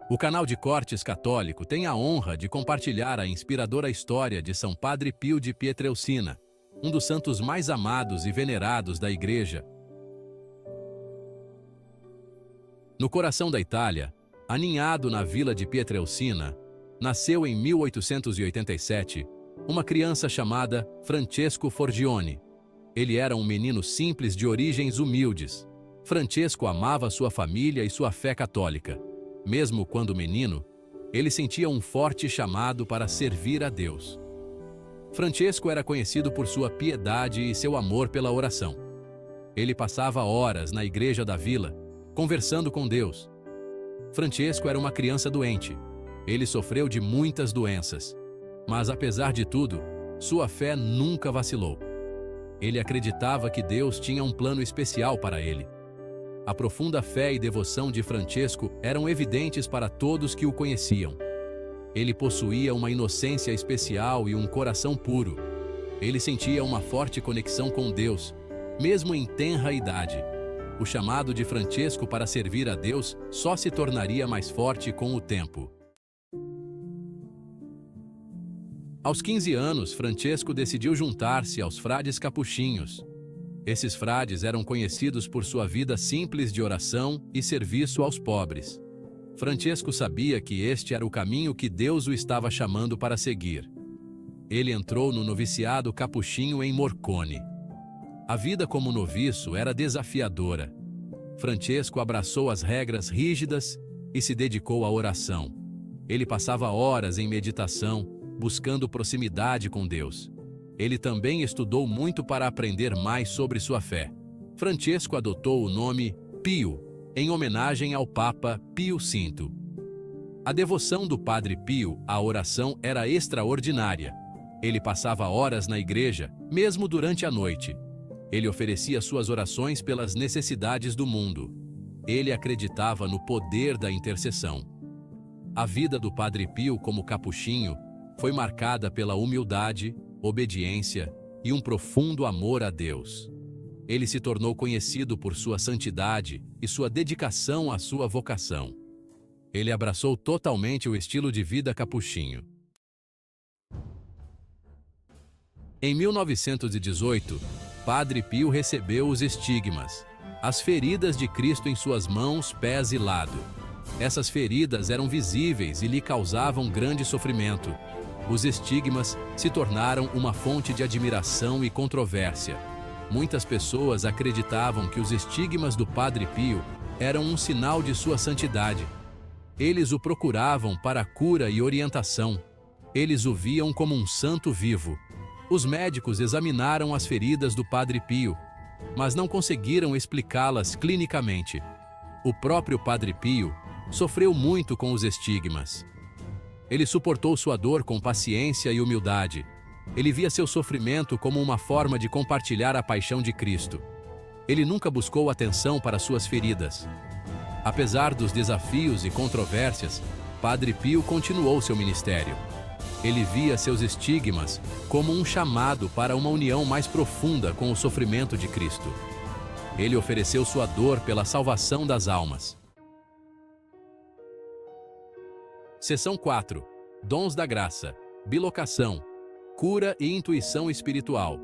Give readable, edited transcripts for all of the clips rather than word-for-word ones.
O canal de cortes católico tem a honra de compartilhar a inspiradora história de São Padre Pio de Pietrelcina, um dos santos mais amados e venerados da Igreja. No coração da Itália, aninhado na vila de Pietrelcina, nasceu em 1887 uma criança chamada Francesco Forgione. Ele era um menino simples de origens humildes. Francesco amava sua família e sua fé católica. Mesmo quando menino, ele sentia um forte chamado para servir a Deus. Francesco era conhecido por sua piedade e seu amor pela oração. Ele passava horas na igreja da vila, conversando com Deus. Francesco era uma criança doente. Ele sofreu de muitas doenças. Mas, apesar de tudo, sua fé nunca vacilou. Ele acreditava que Deus tinha um plano especial para ele. A profunda fé e devoção de Francesco eram evidentes para todos que o conheciam. Ele possuía uma inocência especial e um coração puro. Ele sentia uma forte conexão com Deus, mesmo em tenra idade. O chamado de Francesco para servir a Deus só se tornaria mais forte com o tempo. Aos 15 anos, Francesco decidiu juntar-se aos frades capuchinhos. Esses frades eram conhecidos por sua vida simples de oração e serviço aos pobres. Francesco sabia que este era o caminho que Deus o estava chamando para seguir. Ele entrou no noviciado capuchinho em Morcone. A vida como noviço era desafiadora. Francesco abraçou as regras rígidas e se dedicou à oração. Ele passava horas em meditação, buscando proximidade com Deus. Ele também estudou muito para aprender mais sobre sua fé. Francesco adotou o nome Pio, em homenagem ao Papa Pio V. A devoção do Padre Pio à oração era extraordinária. Ele passava horas na igreja, mesmo durante a noite. Ele oferecia suas orações pelas necessidades do mundo. Ele acreditava no poder da intercessão. A vida do Padre Pio como capuchinho foi marcada pela humildade, obediência e um profundo amor a Deus. Ele se tornou conhecido por sua santidade e sua dedicação à sua vocação. Ele abraçou totalmente o estilo de vida capuchinho. Em 1918, Padre Pio recebeu os estigmas, as feridas de Cristo em suas mãos, pés e lado. Essas feridas eram visíveis e lhe causavam grande sofrimento. Os estigmas se tornaram uma fonte de admiração e controvérsia. Muitas pessoas acreditavam que os estigmas do Padre Pio eram um sinal de sua santidade. Eles o procuravam para cura e orientação. Eles o viam como um santo vivo. Os médicos examinaram as feridas do Padre Pio, mas não conseguiram explicá-las clinicamente. O próprio Padre Pio sofreu muito com os estigmas. Ele suportou sua dor com paciência e humildade. Ele via seu sofrimento como uma forma de compartilhar a paixão de Cristo. Ele nunca buscou atenção para suas feridas. Apesar dos desafios e controvérsias, Padre Pio continuou seu ministério. Ele via seus estigmas como um chamado para uma união mais profunda com o sofrimento de Cristo. Ele ofereceu sua dor pela salvação das almas. Seção 4. Dons da graça, bilocação, cura e intuição espiritual.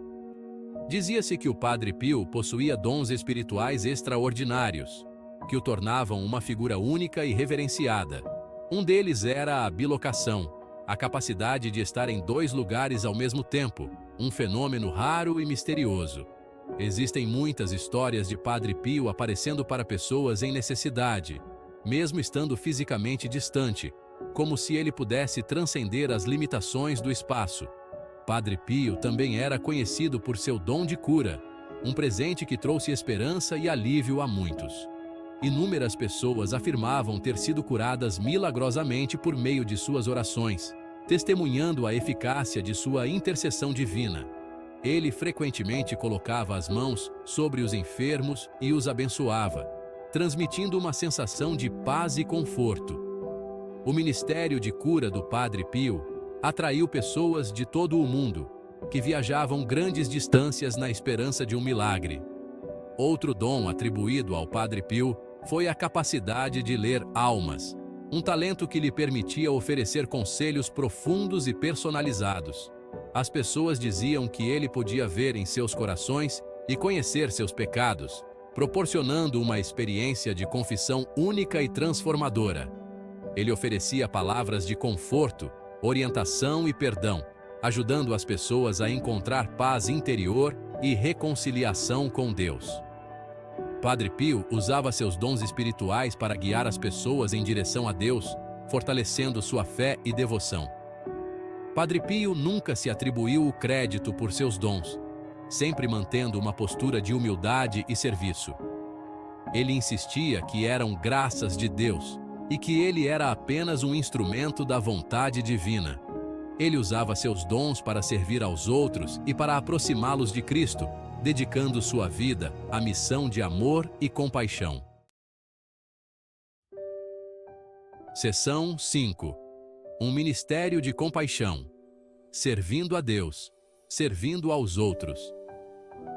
Dizia-se que o Padre Pio possuía dons espirituais extraordinários, que o tornavam uma figura única e reverenciada. Um deles era a bilocação, a capacidade de estar em dois lugares ao mesmo tempo, um fenômeno raro e misterioso. Existem muitas histórias de Padre Pio aparecendo para pessoas em necessidade, mesmo estando fisicamente distante, como se ele pudesse transcender as limitações do espaço. Padre Pio também era conhecido por seu dom de cura, um presente que trouxe esperança e alívio a muitos. Inúmeras pessoas afirmavam ter sido curadas milagrosamente por meio de suas orações, testemunhando a eficácia de sua intercessão divina. Ele frequentemente colocava as mãos sobre os enfermos e os abençoava, transmitindo uma sensação de paz e conforto. O ministério de cura do Padre Pio atraiu pessoas de todo o mundo, que viajavam grandes distâncias na esperança de um milagre. Outro dom atribuído ao Padre Pio foi a capacidade de ler almas. Um talento que lhe permitia oferecer conselhos profundos e personalizados. As pessoas diziam que ele podia ver em seus corações e conhecer seus pecados, proporcionando uma experiência de confissão única e transformadora. Ele oferecia palavras de conforto, orientação e perdão, ajudando as pessoas a encontrar paz interior e reconciliação com Deus. Padre Pio usava seus dons espirituais para guiar as pessoas em direção a Deus, fortalecendo sua fé e devoção. Padre Pio nunca se atribuiu o crédito por seus dons, sempre mantendo uma postura de humildade e serviço. Ele insistia que eram graças de Deus e que ele era apenas um instrumento da vontade divina. Ele usava seus dons para servir aos outros e para aproximá-los de Cristo, dedicando sua vida à missão de amor e compaixão. Seção 5. Um ministério de compaixão. Servindo a Deus, servindo aos outros.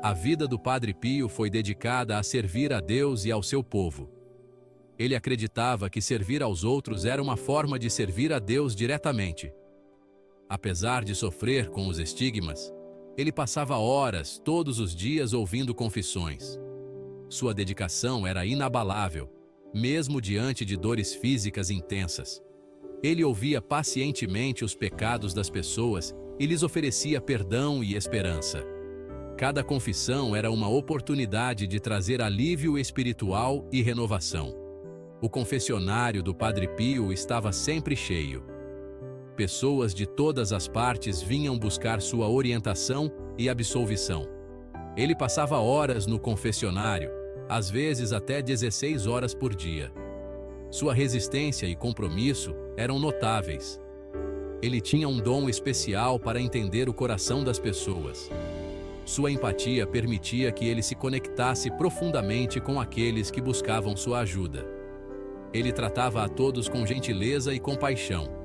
A vida do Padre Pio foi dedicada a servir a Deus e ao seu povo. Ele acreditava que servir aos outros era uma forma de servir a Deus diretamente. Apesar de sofrer com os estigmas, ele passava horas todos os dias ouvindo confissões. Sua dedicação era inabalável, mesmo diante de dores físicas intensas. Ele ouvia pacientemente os pecados das pessoas e lhes oferecia perdão e esperança. Cada confissão era uma oportunidade de trazer alívio espiritual e renovação. O confessionário do Padre Pio estava sempre cheio. Pessoas de todas as partes vinham buscar sua orientação e absolvição. Ele passava horas no confessionário, às vezes até 16 horas por dia. Sua resistência e compromisso eram notáveis. Ele tinha um dom especial para entender o coração das pessoas. Sua empatia permitia que ele se conectasse profundamente com aqueles que buscavam sua ajuda. Ele tratava a todos com gentileza e compaixão.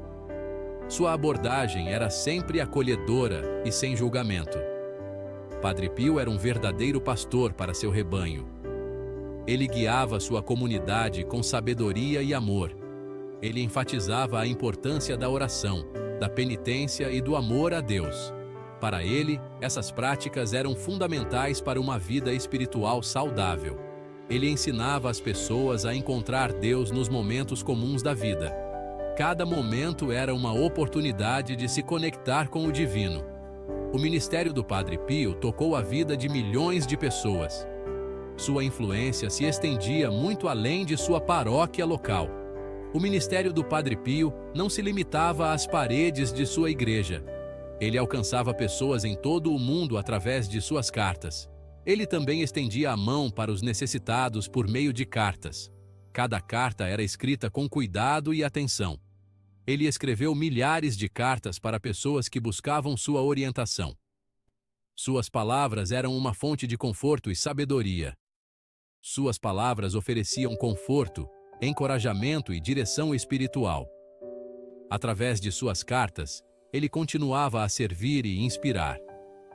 Sua abordagem era sempre acolhedora e sem julgamento. Padre Pio era um verdadeiro pastor para seu rebanho. Ele guiava sua comunidade com sabedoria e amor. Ele enfatizava a importância da oração, da penitência e do amor a Deus. Para ele, essas práticas eram fundamentais para uma vida espiritual saudável. Ele ensinava as pessoas a encontrar Deus nos momentos comuns da vida. Cada momento era uma oportunidade de se conectar com o divino. O ministério do Padre Pio tocou a vida de milhões de pessoas. Sua influência se estendia muito além de sua paróquia local. O ministério do Padre Pio não se limitava às paredes de sua igreja. Ele alcançava pessoas em todo o mundo através de suas cartas. Ele também estendia a mão para os necessitados por meio de cartas. Cada carta era escrita com cuidado e atenção. Ele escreveu milhares de cartas para pessoas que buscavam sua orientação. Suas palavras eram uma fonte de conforto e sabedoria. Suas palavras ofereciam conforto, encorajamento e direção espiritual. Através de suas cartas, ele continuava a servir e inspirar,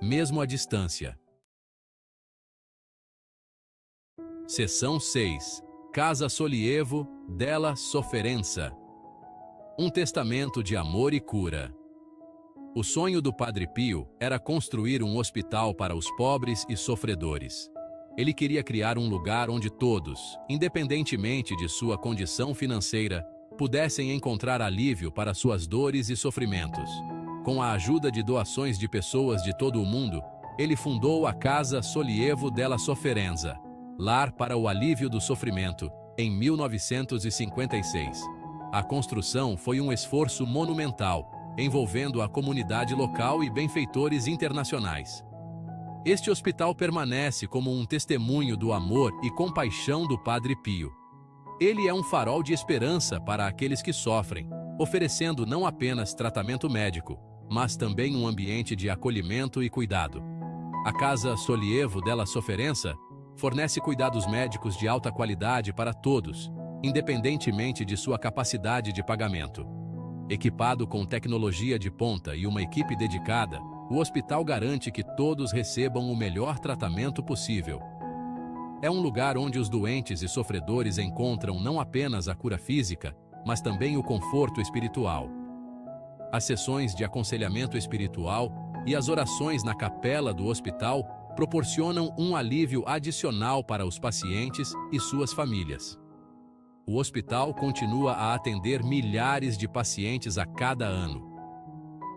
mesmo à distância. Seção 6. Casa Sollievo della Sofferenza. Um testamento de amor e cura. O sonho do Padre Pio era construir um hospital para os pobres e sofredores. Ele queria criar um lugar onde todos, independentemente de sua condição financeira, pudessem encontrar alívio para suas dores e sofrimentos. Com a ajuda de doações de pessoas de todo o mundo, ele fundou a Casa Sollievo della Sofferenza, lar para o alívio do sofrimento, em 1956. A construção foi um esforço monumental, envolvendo a comunidade local e benfeitores internacionais. Este hospital permanece como um testemunho do amor e compaixão do Padre Pio. Ele é um farol de esperança para aqueles que sofrem, oferecendo não apenas tratamento médico, mas também um ambiente de acolhimento e cuidado. A Casa Sollievo della Sofferenza fornece cuidados médicos de alta qualidade para todos, independentemente de sua capacidade de pagamento. Equipado com tecnologia de ponta e uma equipe dedicada, o hospital garante que todos recebam o melhor tratamento possível. É um lugar onde os doentes e sofredores encontram não apenas a cura física, mas também o conforto espiritual. As sessões de aconselhamento espiritual e as orações na capela do hospital proporcionam um alívio adicional para os pacientes e suas famílias. O hospital continua a atender milhares de pacientes a cada ano.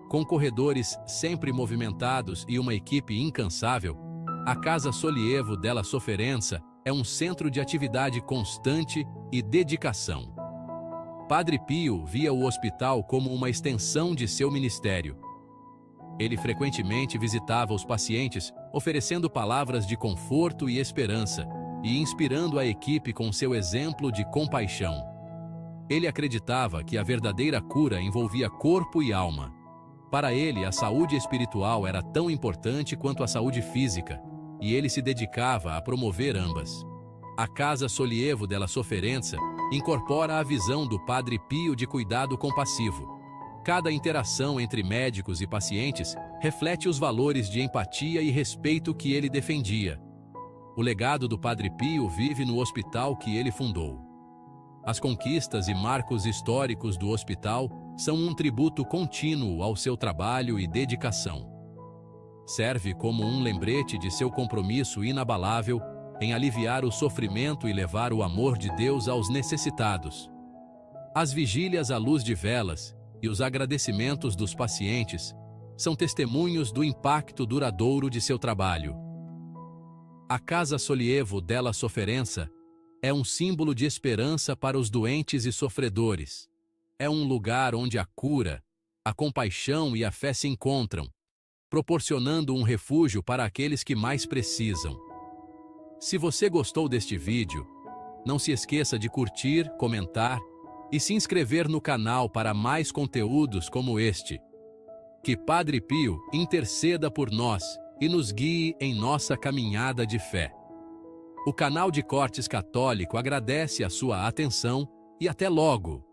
Com corredores sempre movimentados e uma equipe incansável, a Casa Sollievo della Sofferenza é um centro de atividade constante e dedicação. Padre Pio via o hospital como uma extensão de seu ministério. Ele frequentemente visitava os pacientes, oferecendo palavras de conforto e esperança, e inspirando a equipe com seu exemplo de compaixão. Ele acreditava que a verdadeira cura envolvia corpo e alma. Para ele, a saúde espiritual era tão importante quanto a saúde física, e ele se dedicava a promover ambas. A Casa Sollievo della Sofferenza incorpora a visão do Padre Pio de cuidado compassivo. Cada interação entre médicos e pacientes reflete os valores de empatia e respeito que ele defendia. O legado do Padre Pio vive no hospital que ele fundou. As conquistas e marcos históricos do hospital são um tributo contínuo ao seu trabalho e dedicação. Serve como um lembrete de seu compromisso inabalável em aliviar o sofrimento e levar o amor de Deus aos necessitados. As vigílias à luz de velas e os agradecimentos dos pacientes são testemunhos do impacto duradouro de seu trabalho. A Casa Sollievo della Sofferenza é um símbolo de esperança para os doentes e sofredores. É um lugar onde a cura, a compaixão e a fé se encontram, proporcionando um refúgio para aqueles que mais precisam. Se você gostou deste vídeo, não se esqueça de curtir, comentar e se inscrever no canal para mais conteúdos como este. Que Padre Pio interceda por nós e nos guie em nossa caminhada de fé. O canal de Cortes Católico agradece a sua atenção e até logo!